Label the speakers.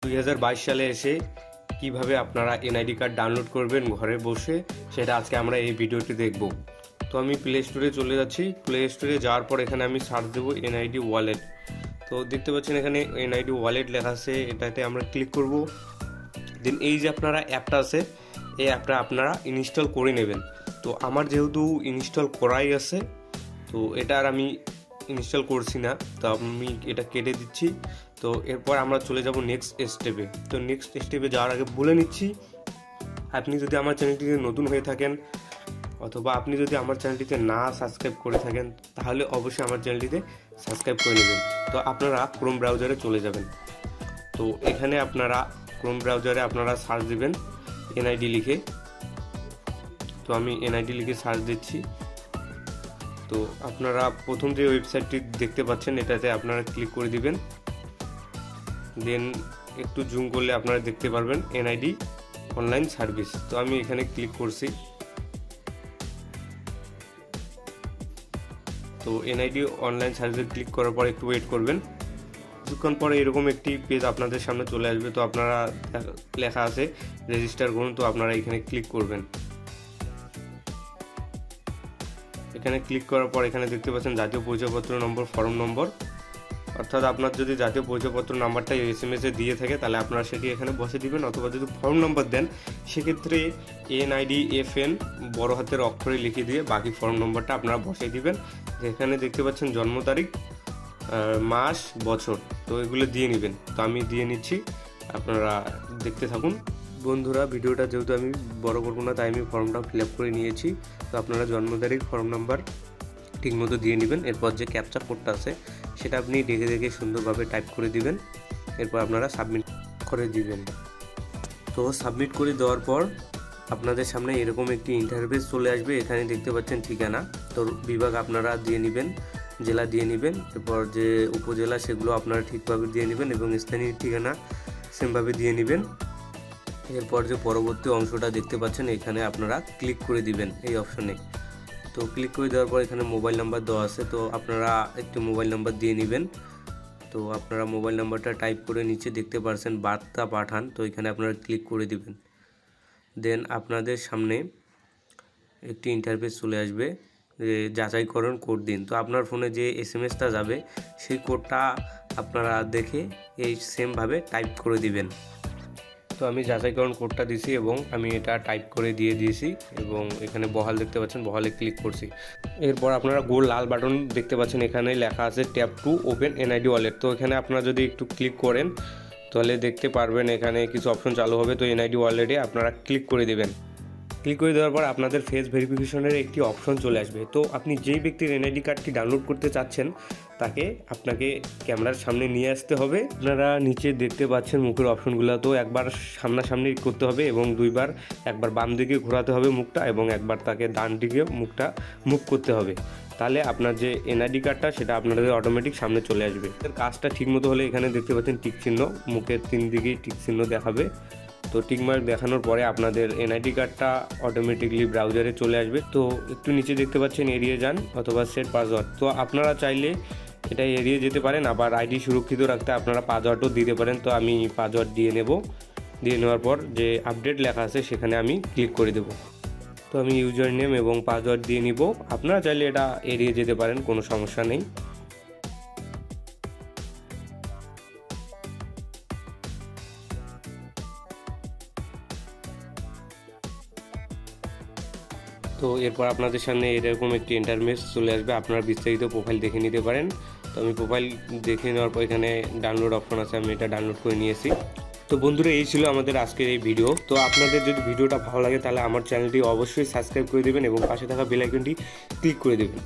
Speaker 1: 2022 সালে এসে কিভাবে আপনারা এনআইডি কার্ড ডাউনলোড করবেন ঘরে বসে সেটা আজকে আমরা এই ভিডিওতে দেখব। তো আমি প্লে স্টোরে চলে যাচ্ছি। প্লে স্টোরে যাওয়ার পর এখানে আমি সার্চ দেবো এনআইডি ওয়ালেট। তো দেখতে পাচ্ছেন এখানে এনআইডি ওয়ালেট লেখা আছে, এটাতে আমরা ক্লিক করব। দেন এই যে আপনারা অ্যাপটা আছে, এই অ্যাপটা আপনারা ইনস্টল করে নেবেন। তো আমার যেহেতু ইনস্টল করাই আছে, তো এটা আর আমি ইনস্টল করছি না, তো আমি এটা কেটে দিচ্ছি। তো এরপর আমরা চলে যাব নেক্সট স্টেপে। তো নেক্সট স্টেপে যাওয়ার আগে বলে নিচ্ছি, আপনি যদি আমার চ্যানেলটিতে নতুন হয়ে থাকেন অথবা আপনি যদি আমার চ্যানেলটিতে না সাবস্ক্রাইব করে থাকেন তাহলে অবশ্যই আমার চ্যানেলটিতে সাবস্ক্রাইব করে নেবেন। তো আপনারা ক্রোম ব্রাউজারে চলে যাবেন। তো এখানে আপনারা ক্রোম ব্রাউজারে আপনারা সার্চ দিবেন এনআইডি লিখে। তো আমি এনআইডি লিখে সার্চ দিচ্ছি। তো আপনারা প্রথম যে ওয়েবসাইটটি দেখতে পাচ্ছেন এটাতে আপনারা ক্লিক করে দিবেন। দেন একটু জুম করলে আপনারা দেখতে পারবেন এনআইডি অনলাইন সার্ভিস। তো আমি এখানে ক্লিক করছি। তো এনআইডি অনলাইন সার্ভিসে ক্লিক করার পর একটু ওয়েট করবেন। কিছুক্ষণ পরে এরকম একটি পেজ আপনাদের সামনে চলে আসবে। তো আপনারা লেখা আছে রেজিস্টার করুন, তো আপনারা এখানে ক্লিক করবেন। এখানে ক্লিক করার পর এখানে দেখতে পাচ্ছেন জাতীয় পরিচয়পত্র নম্বর, ফর্ম নম্বর। অর্থাৎ আপনার যদি জাতীয় পরিচয়পত্র নাম্বারটা SMS এ দিয়ে থাকে তাহলে আপনারা সেটি এখানে বসে দিবেন, অথবা যদি ফর্ম নম্বর দেন সেক্ষেত্রে NIDFN বড় হাতের অক্ষরে লিখে দিয়ে বাকি ফর্ম নম্বরটা আপনারা বসিয়ে দিবেন। এখানে দেখতে পাচ্ছেন জন্ম তারিখ, মাস, বছর, তো এগুলো দিয়ে নেবেন। তো আমি দিয়ে নিচ্ছি, আপনারা দেখতে থাকুন। বন্ধুরা, ভিডিওটা যেহেতু আমি বড় করবো না তাই আমি ফর্মটা ফিল আপ করে নিয়েছি। তো আপনারা জন্ম তারিখ, ফর্ম নাম্বার ঠিকমতো দিয়ে নেবেন। এরপর যে ক্যাপচা কোডটা আছে সেটা আপনি দেখে দেখে সুন্দরভাবে টাইপ করে দিবেন। এরপর আপনারা সাবমিট করে দিবেন। তো সাবমিট করে দেওয়ার পর আপনাদের সামনে এরকম একটি ইন্টারফেস চলে আসবে। এখানে দেখতে পাচ্ছেন ঠিকানা, তো বিভাগ আপনারা দিয়ে নেবেন, জেলা দিয়ে নেবেন। এরপর যে উপজেলা সেগুলো আপনারা ঠিকভাবে দিয়ে নেবেন এবং স্থানীয় ঠিকানা সেমভাবে দিয়ে নেবেন। এরপর যে পরবর্তী অংশটা দেখতে পাচ্ছেন এখানে আপনারা ক্লিক করে দিবেন এই অপশনে। তো ক্লিক করে দেওয়ার পর এখানে মোবাইল নাম্বার দেওয়া আছে, তো আপনারা একটি মোবাইল নাম্বার দিয়ে নেবেন। তো আপনারা মোবাইল নাম্বারটা টাইপ করে নিচে দেখতে পাচ্ছেন বার্তা পাঠান, তো এখানে আপনারা ক্লিক করে দিবেন। দেন আপনাদের সামনে একটি ইন্টারফেস চলে আসবে যে যাচাইকরণ কোড দিন। তো আপনার ফোনে যে SMS-টা যাবে সেই কোডটা আপনারা দেখে এই সেমভাবে টাইপ করে দিবেন। তো আমি যাচাইকরণ কোডটা দিছি এবং আমি এটা টাইপ করে দিয়ে দিয়েছি এবং এখানে বহাল দেখতে পাচ্ছেন, বহালে ক্লিক করছি। এরপর আপনারা গোল লাল বাটন দেখতে পাচ্ছেন, এখানে লেখা আছে tap to open NID wallet. তো এখানে আপনারা যদি একটু ক্লিক করেন তাহলে দেখতে পারবেন এখানে কিছু অপশন চালু হবে। তো এনআইডি ওয়ালেটে আপনারা ক্লিক করে দেবেন। ক্লিক করে দেওয়ার পর আপনাদের ফেস ভেরিফিকেশনের একটি অপশন চলে আসবে। তো আপনি যেই ব্যক্তির এনআইডি কার্ডটি ডাউনলোড করতে চাচ্ছেন তাকে আপনাকে ক্যামেরার সামনে নিয়ে আসতে হবে। আপনারা নিচে দেখতে পাচ্ছেন মুখের অপশনগুলো, তো একবার সামনাসামনি করতে হবে এবং দুইবার, একবার বাম দিকে ঘোরাতে হবে মুখটা এবং একবার তাকে ডান দিকে মুখটা মুভ করতে হবে। তাহলে আপনার যে এনআইডি কার্ডটা সেটা আপনাদের অটোমেটিক সামনে চলে আসবে। কাজটা ঠিকমতো হলে এখানে দেখতে পাচ্ছেন টিক চিহ্ন, মুখের 3 দিকেই টিক চিহ্ন দেখাবে। তো টিকমার্ক দেখানোর পরে আপনাদের এনআইডি কার্ডটা অটোমেটিকলি ব্রাউজারে চলে আসবে। তো একটু নিচে দেখতে পাচ্ছেন এড়িয়ে যান অথবা সেট পাসওয়ার্ড। তো আপনারা চাইলে এটা এড়িয়ে যেতে পারেন, আবার আইডি সুরক্ষিত রাখতে আপনারা পাসওয়ার্ডও দিতে পারেন। তো আমি পাসওয়ার্ড দিয়ে নেব। দিয়ে নেওয়ার পর যে আপডেট লেখা আছে সেখানে আমি ক্লিক করে দেব। তো আমি ইউজার নেম এবং পাসওয়ার্ড দিয়ে নিব। আপনারা চাইলে এটা এড়িয়ে যেতে পারেন, কোনো সমস্যা নেই। তো এরপর আপনাদের সামনে এরকম একটি ইন্টারফেস চলে আসবে, আপনারা বিস্তারিত প্রোফাইল দেখে নিতে পারেন। তো আমি প্রোফাইল দেখে নেওয়ার পর এখানে ডাউনলোড অপশন আছে, আমি এটা ডাউনলোড করে নিয়েছি। তো বন্ধুরা, এই ছিল আমাদের আজকের এই ভিডিও। তো আপনাদের যদি ভিডিওটা ভালো লাগে তাহলে আমার চ্যানেলটি অবশ্যই সাবস্ক্রাইব করে দেবেন এবং পাশে থাকা বেল আইকনটি ক্লিক করে দেবেন।